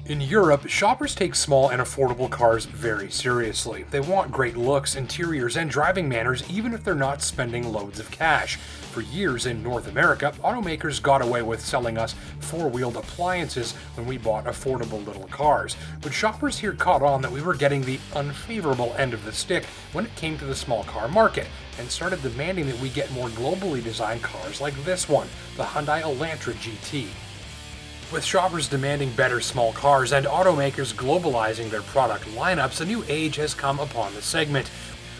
In Europe, shoppers take small and affordable cars very seriously. They want great looks, interiors, and driving manners even if they're not spending loads of cash. For years in North America, automakers got away with selling us four-wheeled appliances when we bought affordable little cars. But shoppers here caught on that we were getting the unfavorable end of the stick when it came to the small car market, and started demanding that we get more globally designed cars like this one, the Hyundai Elantra GT. With shoppers demanding better small cars and automakers globalizing their product lineups, a new age has come upon the segment.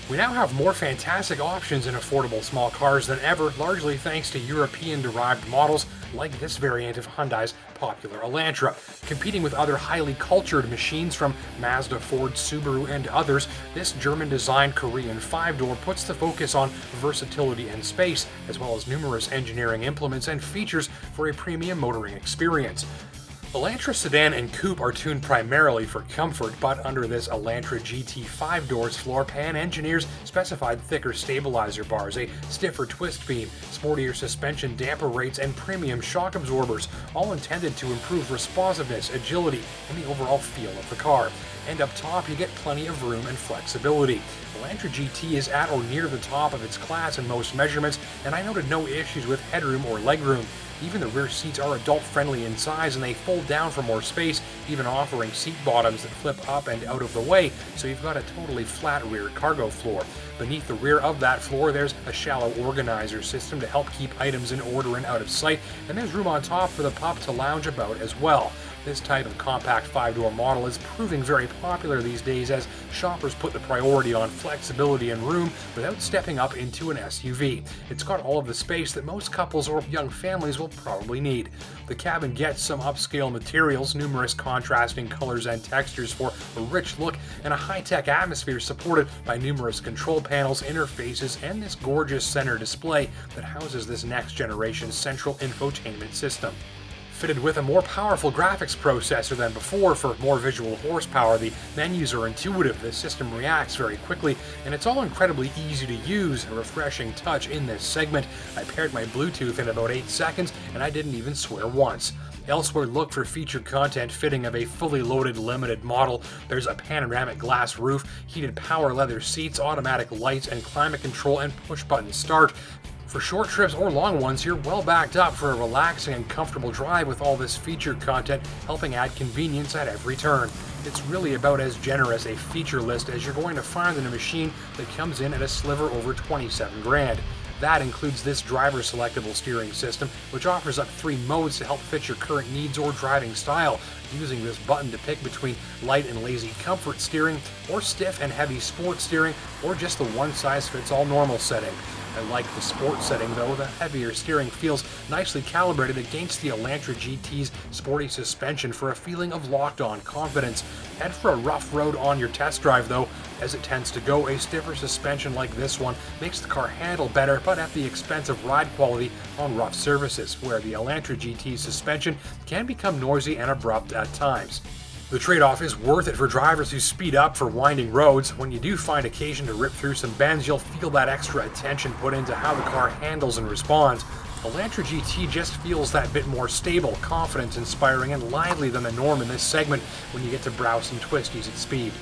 We now have more fantastic options in affordable small cars than ever, largely thanks to European-derived models like this variant of Hyundai's popular Elantra. Competing with other highly cultured machines from Mazda, Ford, Subaru, and others, this German-designed Korean five-door puts the focus on versatility and space, as well as numerous engineering implements and features for a premium motoring experience. Elantra sedan and coupe are tuned primarily for comfort, but under this Elantra GT 5-doors floor pan, engineers specified thicker stabilizer bars, a stiffer twist beam, sportier suspension damper rates, and premium shock absorbers, all intended to improve responsiveness, agility, and the overall feel of the car. And up top, you get plenty of room and flexibility. Elantra GT is at or near the top of its class in most measurements, and I noted no issues with headroom or legroom. Even the rear seats are adult-friendly in size, and they fold down for more space, even offering seat bottoms that flip up and out of the way, so you've got a totally flat rear cargo floor. Beneath the rear of that floor, there's a shallow organizer system to help keep items in order and out of sight, and there's room on top for the pup to lounge about as well. This type of compact five-door model is proving very popular these days as shoppers put the priority on flexibility and room without stepping up into an SUV. It's got all of the space that most couples or young families will probably need. The cabin gets some upscale materials, numerous contrasting colors and textures for a rich look, and a high-tech atmosphere supported by numerous control panels, interfaces, and this gorgeous center display that houses this next-generation central infotainment system. Fitted with a more powerful graphics processor than before for more visual horsepower, the menus are intuitive, the system reacts very quickly, and it's all incredibly easy to use, a refreshing touch in this segment. I paired my Bluetooth in about 8 seconds, and I didn't even swear once. Elsewhere, look for featured content fitting of a fully loaded limited model. There's a panoramic glass roof, heated power leather seats, automatic lights, and climate control and push-button start. For short trips or long ones, you're well backed up for a relaxing and comfortable drive with all this featured content helping add convenience at every turn. It's really about as generous a feature list as you're going to find in a machine that comes in at a sliver over 27 grand. That includes this driver selectable steering system, which offers up 3 modes to help fit your current needs or driving style, using this button to pick between light and lazy comfort steering, or stiff and heavy sport steering, or just the one-size-fits-all normal setting. I like the sport setting though. The heavier steering feels nicely calibrated against the Elantra GT's sporty suspension for a feeling of locked-on confidence. Head for a rough road on your test drive though. As it tends to go, a stiffer suspension like this one makes the car handle better, but at the expense of ride quality on rough surfaces, where the Elantra GT's suspension can become noisy and abrupt at times. The trade-off is worth it for drivers who speed up for winding roads. When you do find occasion to rip through some bends, you'll feel that extra attention put into how the car handles and responds. Elantra GT just feels that bit more stable, confidence-inspiring, and lively than the norm in this segment when you get to browse some twisties at speed.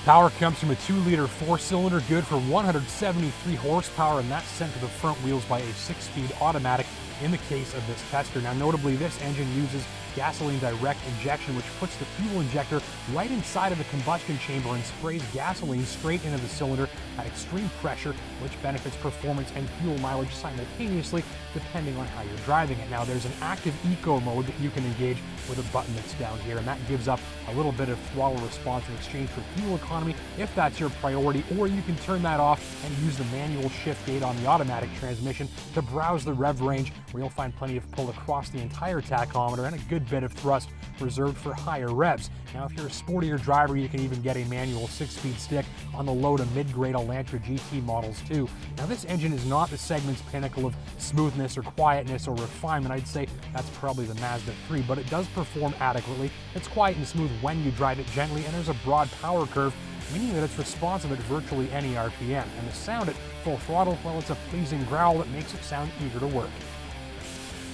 Power comes from a 2-liter 4-cylinder, good for 173 horsepower, and that's sent to the front wheels by a 6-speed automatic in the case of this tester. Now notably, this engine uses gasoline direct injection, which puts the fuel injector right inside of the combustion chamber and sprays gasoline straight into the cylinder at extreme pressure, which benefits performance and fuel mileage simultaneously depending on how you're driving it. Now there's an active eco mode that you can engage with a button that's down here, and that gives up a little bit of throttle response in exchange for fuel economy if that's your priority, or you can turn that off and use the manual shift gate on the automatic transmission to browse the rev range, where you'll find plenty of pull across the entire tachometer and a good bit of thrust reserved for higher revs. Now if you're a sportier driver, you can even get a manual 6-speed stick on the low to mid-grade Elantra GT models too. Now this engine is not the segment's pinnacle of smoothness or quietness or refinement. I'd say that's probably the Mazda 3, but it does perform adequately. It's quiet and smooth when you drive it gently, and there's a broad power curve, meaning that it's responsive at virtually any RPM. And the sound at full throttle, well, it's a pleasing growl that makes it sound eager to work.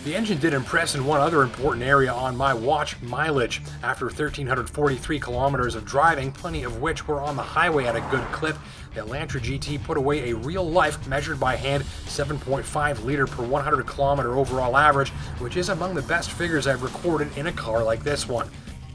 The engine did impress in one other important area on my watch: mileage. After 1,343 kilometers of driving, plenty of which were on the highway at a good clip, the Elantra GT put away a real-life, measured by hand, 7.5 liter per 100 kilometer overall average, which is among the best figures I've recorded in a car like this one.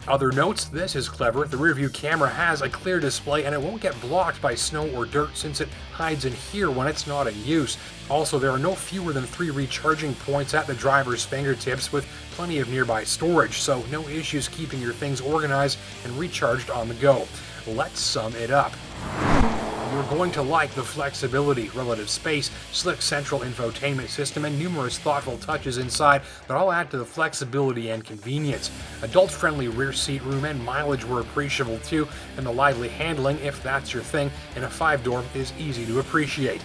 Other notes: this is clever. The rearview camera has a clear display and it won't get blocked by snow or dirt since it hides in here when it's not in use. Also, there are no fewer than 3 recharging points at the driver's fingertips with plenty of nearby storage, so no issues keeping your things organized and recharged on the go. Let's sum it up. You're going to like the flexibility, relative space, slick central infotainment system, and numerous thoughtful touches inside that all add to the flexibility and convenience. Adult-friendly rear seat room and mileage were appreciable too, and the lively handling, if that's your thing, in a 5-door is easy to appreciate.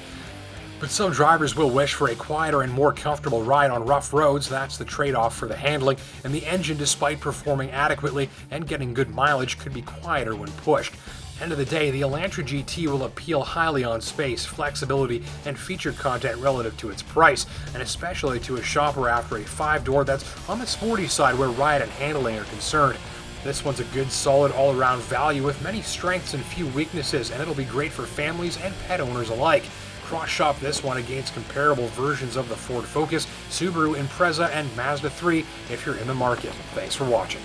But some drivers will wish for a quieter and more comfortable ride on rough roads. That's the trade-off for the handling, and the engine, despite performing adequately and getting good mileage, could be quieter when pushed. End of the day, the Elantra GT will appeal highly on space, flexibility, and featured content relative to its price, and especially to a shopper after a 5-door that's on the sporty side where ride and handling are concerned. This one's a good, solid, all-around value with many strengths and few weaknesses, and it'll be great for families and pet owners alike. Cross-shop this one against comparable versions of the Ford Focus, Subaru Impreza, and Mazda 3 if you're in the market. Thanks for watching.